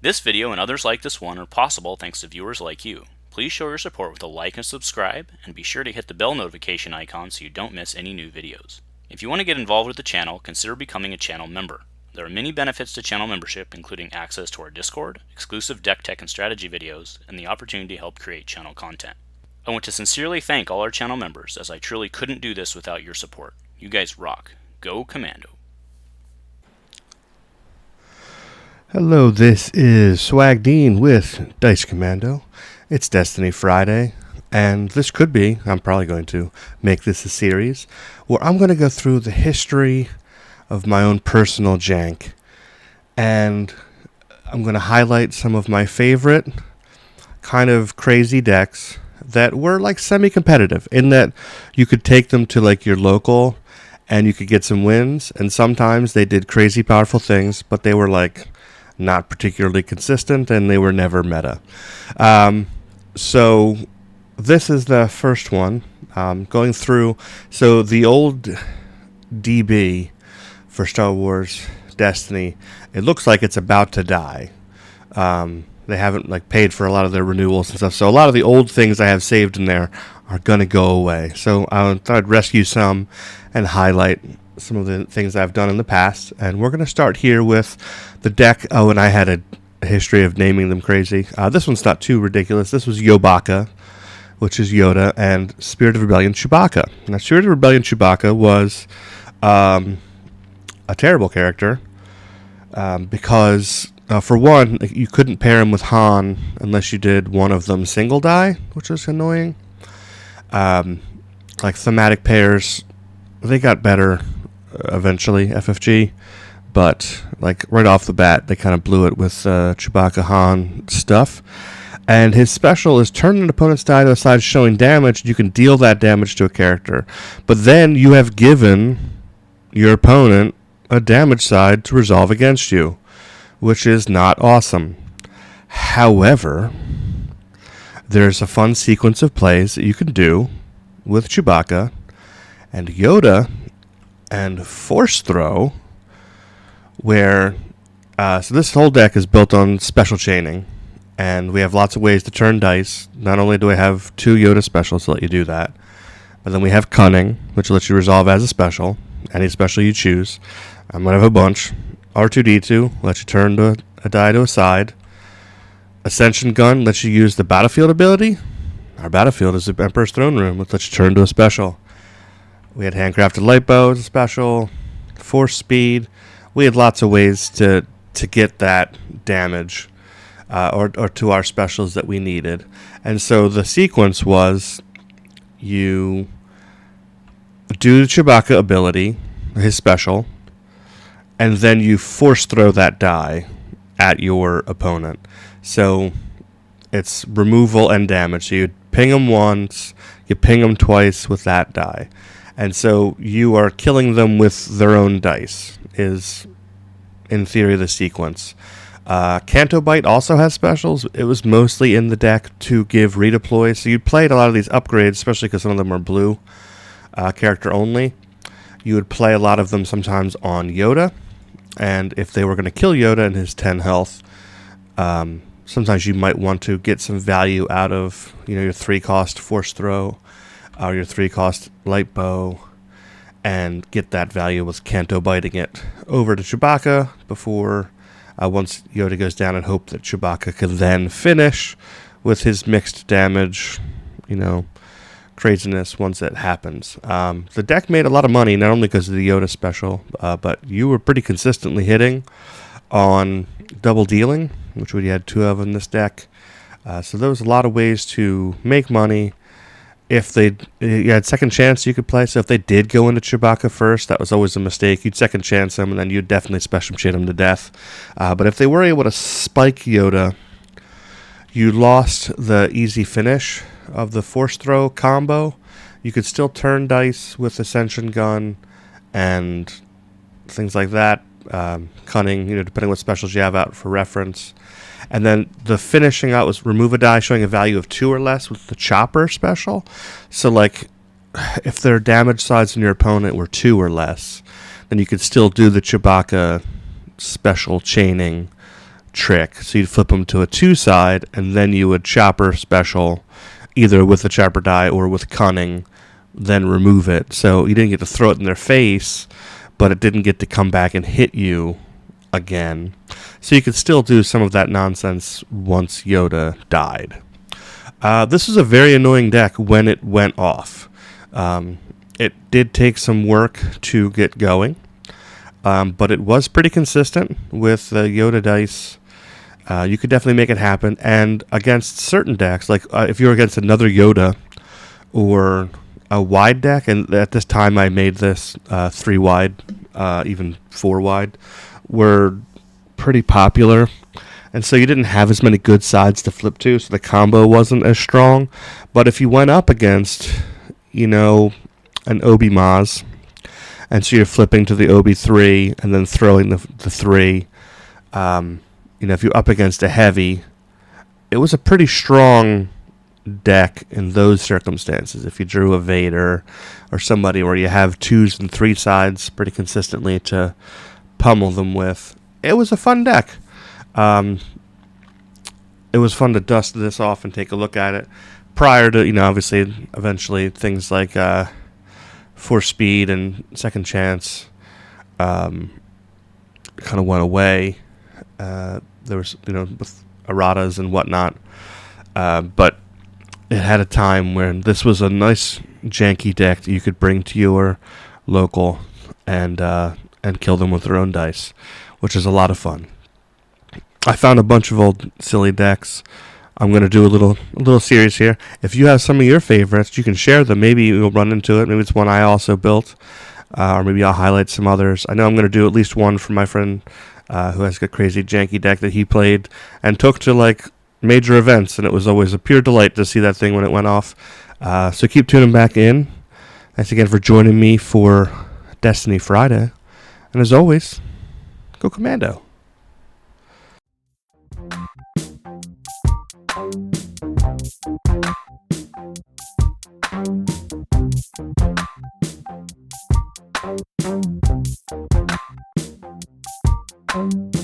This video and others like this one are possible thanks to viewers like you. Please show your support with a like and subscribe, and be sure to hit the bell notification icon so you don't miss any new videos. If you want to get involved with the channel, consider becoming a channel member. There are many benefits to channel membership, including access to our Discord, exclusive deck tech and strategy videos, and the opportunity to help create channel content. I want to sincerely thank all our channel members, as I truly couldn't do this without your support. You guys rock. Go Commando. Hello, this is SwagDean with Dice Commando. It's Destiny Friday, and this could be, I'm probably going to make this a series, where I'm going to go through the history of my own personal jank, and I'm going to highlight some of my favorite kind of crazy decks that were like semi-competitive, in that you could take them to like your local and you could get some wins, and sometimes they did crazy powerful things, but they were like not particularly consistent, and they were never meta. So this is the first one. Going through, so the old DB for Star Wars Destiny, it looks like it's about to die. They haven't like paid for a lot of their renewals and stuff, so a lot of the old things I have saved in there are going to go away. So I thought I'd rescue some and highlight some of the things I've done in the past. And we're going to start here with the deck. Oh, and I had a history of naming them crazy. This one's not too ridiculous. This was YoBacca, which is Yoda, and Spirit of Rebellion Chewbacca. Now, Spirit of Rebellion Chewbacca was a terrible character because, for one, you couldn't pair him with Han unless you did one of them single die, which is annoying. Like thematic pairs, they got better eventually, FFG, but like right off the bat, they kind of blew it with Chewbacca Han stuff. And his special is turn an opponent's die to a side showing damage. You can deal that damage to a character, but then you have given your opponent a damage side to resolve against you, which is not awesome. However, there's a fun sequence of plays that you can do with Chewbacca and Yoda and Force Throw, where so this whole deck is built on special chaining, and we have lots of ways to turn dice. Not only do I have 2 Yoda specials to let you do that, but then we have Cunning, which lets you resolve as a special, any special you choose. I'm going to have a bunch. R2-D2 lets you turn a die to a side. Ascension Gun lets you use the battlefield ability. Our battlefield is the Emperor's Throne Room, which lets you turn to a special. We had Handcrafted Light Bow as a special. Force Speed. We had lots of ways to get that damage or to our specials that we needed. And so the sequence was you do the Chewbacca ability, his special, and then you force throw that die at your opponent. So it's removal and damage. So you ping them once, you ping them twice with that die. And so you are killing them with their own dice, is in theory the sequence. Canto Bite also has specials. It was mostly in the deck to give redeploy. So you played a lot of these upgrades, especially because some of them are blue character only. You would play a lot of them sometimes on Yoda. And if they were going to kill Yoda and his 10 health, sometimes you might want to get some value out of your 3-cost Force Throw or your 3-cost Light Bow, and get that value with Canto Biting it over to Chewbacca before once Yoda goes down, and hope that Chewbacca can then finish with his mixed damage, craziness once it happens. The deck made a lot of money, not only because of the Yoda special, but you were pretty consistently hitting on double dealing, which we had 2 of in this deck. So there was a lot of ways to make money. If you had second chance, you could play. So if they did go into Chewbacca first, that was always a mistake. You'd second chance them, and then you'd definitely special chain them to death. But if they were able to spike Yoda, you lost the easy finish of the Force Throw combo. You could still turn dice with Ascension Gun and things like that. Cunning, depending what specials you have out for reference. And then the finishing out was remove a die showing a value of 2 or less with the Chopper special. So, like, if their damage sides in your opponent were 2 or less, then you could still do the Chewbacca special chaining trick. So you'd flip them to a 2-side, and then you would chopper special, either with the chopper die or with cunning, then remove it. So you didn't get to throw it in their face, but it didn't get to come back and hit you again. So you could still do some of that nonsense once Yoda died. This was a very annoying deck when it went off. It did take some work to get going, but it was pretty consistent with Yoda dice. You could definitely make it happen. And against certain decks, like if you're against another Yoda or a wide deck, and at this time I made this 3 wide, even 4 wide, were pretty popular. And so you didn't have as many good sides to flip to, so the combo wasn't as strong. But if you went up against, an Obi Maz, and so you're flipping to the Obi 3 and then throwing the 3, if you're up against a heavy, it was a pretty strong deck in those circumstances. If you drew a Vader or somebody where you have 2s and 3 sides pretty consistently to pummel them with, it was a fun deck. It was fun to dust this off and take a look at it prior to, obviously, eventually things like Force Speed and Second Chance kind of went away. There was, with erratas and whatnot. But it had a time when this was a nice janky deck that you could bring to your local and kill them with their own dice, which is a lot of fun. I found a bunch of old silly decks. I'm going to do a little series here. If you have some of your favorites, you can share them. Maybe we'll run into it. Maybe it's one I also built, or maybe I'll highlight some others. I know I'm going to do at least one for my friend who has a crazy janky deck that he played and took to major events, and it was always a pure delight to see that thing when it went off. So keep tuning back in. Thanks again for joining me for Destiny Friday. And as always, go Commando. Thank you.